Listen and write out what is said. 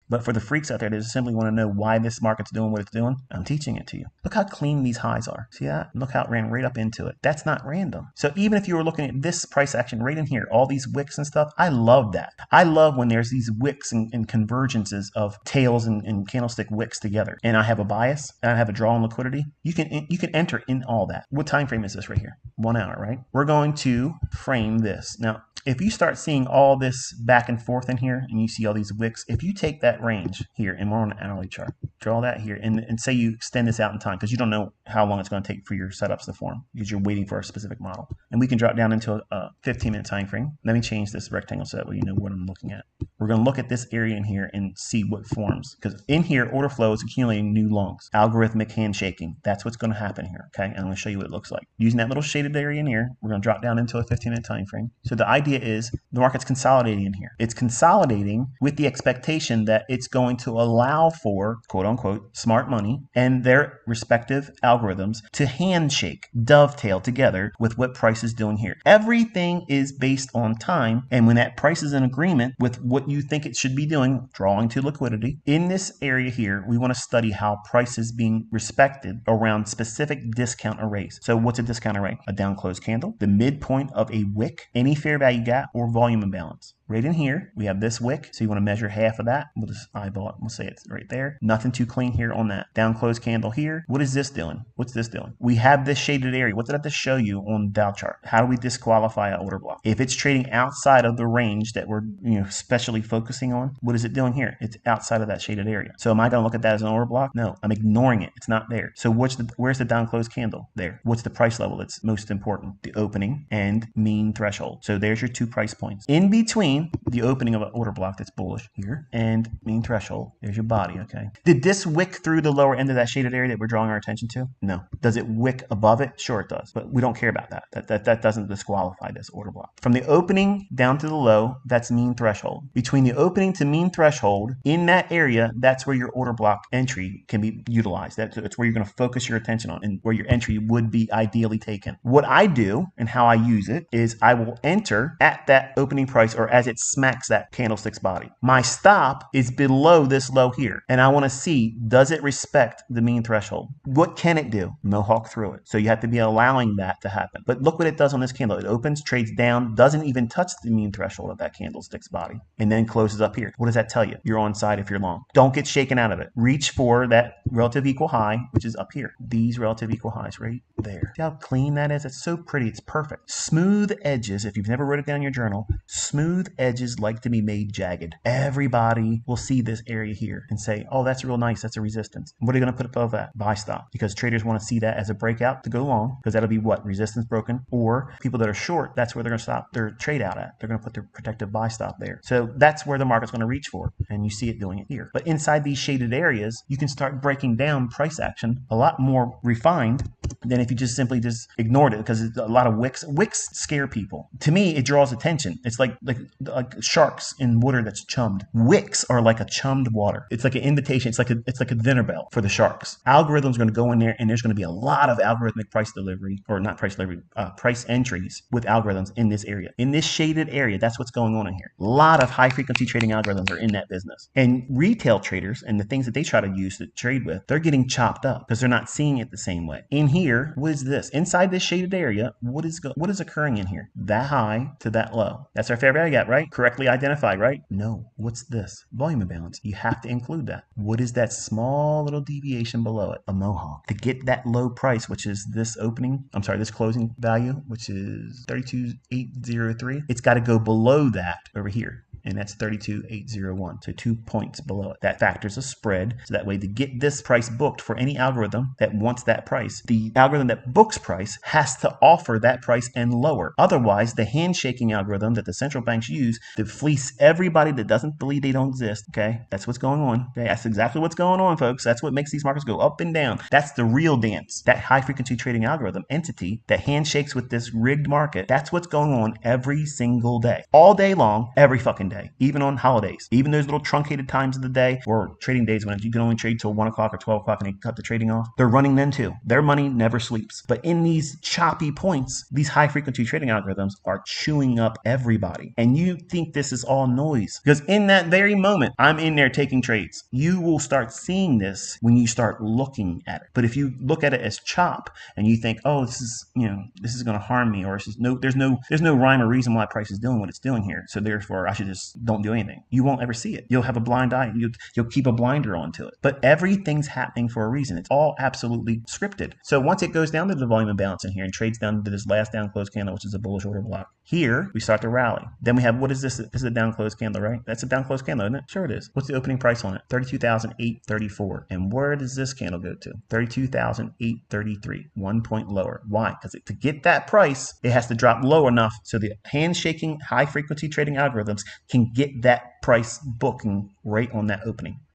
But for the freaks out there that just simply want to know why this market's doing what it's doing, I'm teaching it to you. Look how clean these highs are. See that? Look how it ran right up into it. That's not random. So even if you were looking at this price action right in here, all these wicks and stuff, I love that. I love when there's these wicks and convergences of tails and candlestick wicks together. And I have a bias and I have a draw on liquidity. You can enter in all that. What time frame is this right here? 1 hour, right? We're going to frame this. Now, if you start seeing all this back and forth in here and you see all these wicks, if you take that range here and we're on an hourly chart, draw that here and say you extend this out in time because you don't know how long it's going to take for your setups to form because you're waiting for a specific model. And we can drop down into a 15-minute time frame. Let me change this rectangle so that way you know what I'm looking at. We're going to look at this area in here and see what forms because in here order flow is accumulating new longs. Algorithmic handshaking. That's what's going to happen here. Okay, and I'm going to show you what it looks like. Using that little shaded area in here, we're going to drop down into a 15-minute time frame. So the idea is the market's consolidating in here. It's consolidating with the expectation that it's going to allow for quote unquote smart money and their respective algorithms to handshake, dovetail together with what price is doing here. Everything is based on time, and when that price is in agreement with what you think it should be doing, drawing to liquidity, in this area here, we want to study how price is being respected around specific discount arrays. So what's a discount array? A down closed candle, the midpoint of a wick, any fair value gap, or volume imbalance. Right in here, we have this wick, so you want to measure half of that. We'll just eyeball it. We'll say it's right there. Nothing too clean here on that. Down closed candle here. What is this doing? What's this doing? We have this shaded area. What did I just show you on the Dow chart? How do we disqualify an order block? If it's trading outside of the range that we're specially focusing on, what is it doing here? It's outside of that shaded area. So am I going to look at that as an order block? No, I'm ignoring it. It's not there. So where's the down closed candle? There. What's the price level that's most important? The opening and mean threshold. So there's your 2 price points. In between the opening of an order block that's bullish here and mean threshold, there's your body. Okay, did this wick through the lower end of that shaded area that we're drawing our attention to? No. Does it wick above it? Sure it does, but we don't care about that. That doesn't disqualify this order block. From the opening down to the low, that's mean threshold. Between the opening to mean threshold, in that area, that's where your order block entry can be utilized. That's where you're going to focus your attention on and where your entry would be ideally taken. What I do and how I use it is I will enter at that opening price or as it smacks that candlestick's body. My stop is below this low here, and I want to see, does it respect the mean threshold? What can it do? Mohawk through it. So you have to be allowing that to happen. But look what it does on this candle. It opens, trades down, doesn't even touch the mean threshold of that candlestick's body, and then closes up here. What does that tell you? You're on side if you're long. Don't get shaken out of it. Reach for that relative equal high, which is up here. These relative equal highs right there. See how clean that is? It's so pretty. It's perfect. Smooth edges, if you've never wrote it down in your journal, smooth edges like to be made jagged. Everybody will see this area here and say, oh, that's real nice. That's a resistance. What are you going to put above that? Buy stop. Because traders want to see that as a breakout to go long, because that'll be what? Resistance broken. Or people that are short, that's where they're going to stop their trade out at. They're going to put their protective buy stop there. So that's where the market's going to reach for. And you see it doing it here. But inside these shaded areas, you can start breaking down price action a lot more refined than if you just simply just ignored it, because it's a lot of wicks. Wicks scare people. To me, it draws attention. It's like sharks in water that's chummed. Wicks are like a chummed water. It's like an invitation. It's like a dinner bell for the sharks. Algorithms going to go in there, and there's going to be a lot of algorithmic price delivery, or not price delivery, price entries with algorithms in this area. In this shaded area, that's what's going on in here. A lot of high frequency trading algorithms are in that business. And retail traders and the things that they try to use to trade with, they're getting chopped up because they're not seeing it the same way. In here, what is this? Inside this shaded area, what is occurring in here? That high to that low. That's our fair value gap, right? Correctly identified, right? No. What's this? Volume imbalance. You have to include that. What is that small little deviation below it? A mohawk. To get that low price, which is this closing value, which is 32,803, it's got to go below that over here. And that's 32,801. So 2 points below it. That factors a spread. So that way, to get this price booked for any algorithm that wants that price, the algorithm that books price has to offer that price and lower. Otherwise, the handshaking algorithm that the central banks use to fleece everybody that doesn't believe they don't exist. Okay, that's what's going on. Okay, that's exactly what's going on, folks. That's what makes these markets go up and down. That's the real dance. That high frequency trading algorithm entity that handshakes with this rigged market. That's what's going on every single day, all day long, every fucking day. day, even on holidays, even those little truncated times of the day or trading days when you can only trade till 1 o'clock or 12 o'clock and they cut the trading off. They're running then too. Their money never sleeps. But in these choppy points, these high frequency trading algorithms are chewing up everybody. And you think this is all noise because in that very moment, I'm in there taking trades. You will start seeing this when you start looking at it. But if you look at it as chop and you think, oh, this is going to harm me, or there's no rhyme or reason why price is doing what it's doing here, so therefore I should just don't do anything. You won't ever see it. You'll have a blind eye. You'll keep a blinder onto it. But everything's happening for a reason. It's all absolutely scripted. So once it goes down to the volume imbalance in here and trades down to this last down close candle, which is a bullish order block, here we start to rally. Then we have, what is this? This is a down close candle, right? That's a down close candle, isn't it? Sure it is. What's the opening price on it? 32,834. And where does this candle go to? 32,833. 1 point lower. Why? Because to get that price, it has to drop low enough so the handshaking high frequency trading algorithms can get that price booking right on that opening.